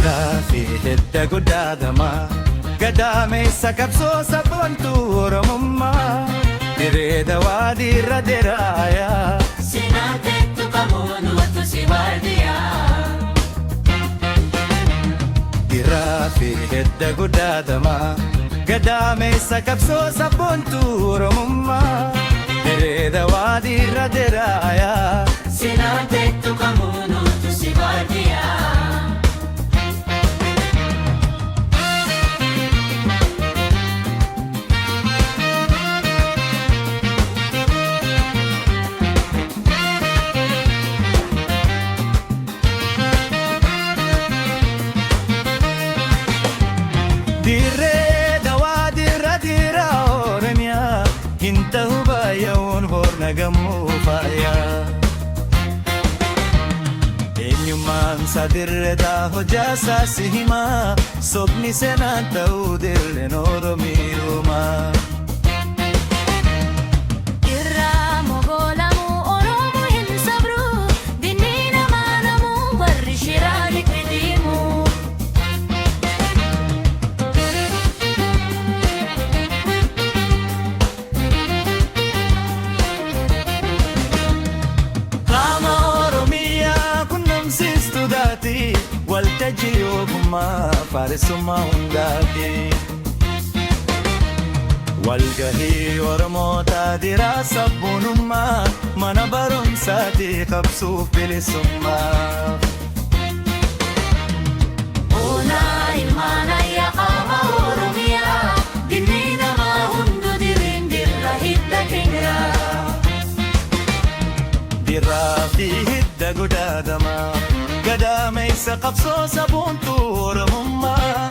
Diraafi hidda guddaadhamaa gadaameessa qabsoo sabboontuu Oromummaa dirree dawaa dirra deraayaa Sinaateettu qabuun wattu si baadiyyaa. Diraafi hidda guddaadhamaa gadaameessa qabsoo sabboontuu Oromummaa dirree dawaa dirra deraayaa Sinaateettu qabuun wattu si baadiyyaa. Dirree dawaa dirra dira Oromiyaa hin ta'u baay'oon horna gamoo faayaa. Eenyummaan isaa dirreedhaa hojjaasaa si himaa sobni seenaan ta'uu dirreen Oromiyumaa. Irraa mogoolamuu Oromoo hin sabruu dinni namaa namuu warri shiraa liqimuu. Waltajjii ogummaa faarsummaa hundaati. Walgahii Oromoota diraa sabboonummaa mana barumsaati qabsuuf bilisummaa. Oolaa ilmaan ayyaama Oromiyaa dinni namaa hundu diriin dirra hidda keenyaa. Diraafi hidda guddaadhamaa gadaameessa qabsoo sabboontuu Oromummaa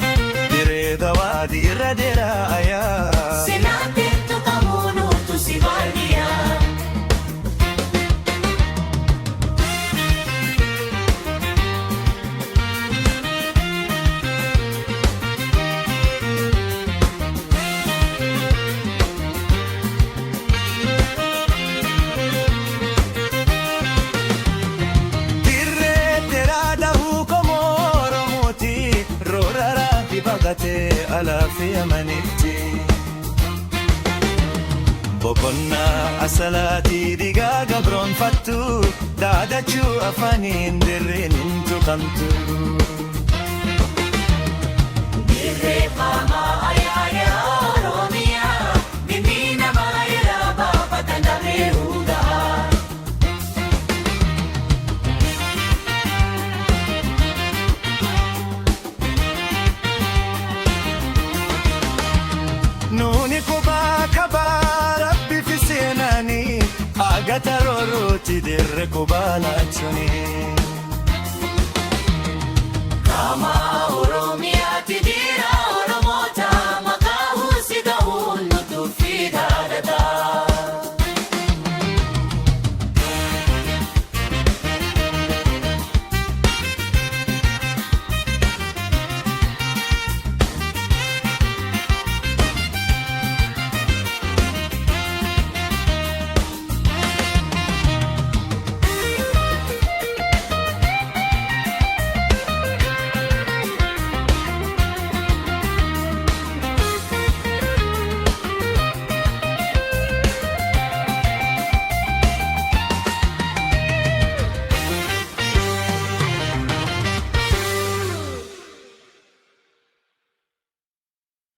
dirree dawaa dirra deraayaa Sinaateettu qabuun wattu si baadiyyaa. Alaafi amanitti boqonnaa asalaatii dhiigaa gabroonfattu daadachuu afaaniin dirreen hin tuqamtu. Dirree faamaa ayyaana Oromiyaa dinni namaa irraa baafatan dhabee huugaa. Nuuni kubaa kabaa rabbi fi seenaanii agata roorooti dirree kubaa laachuuni.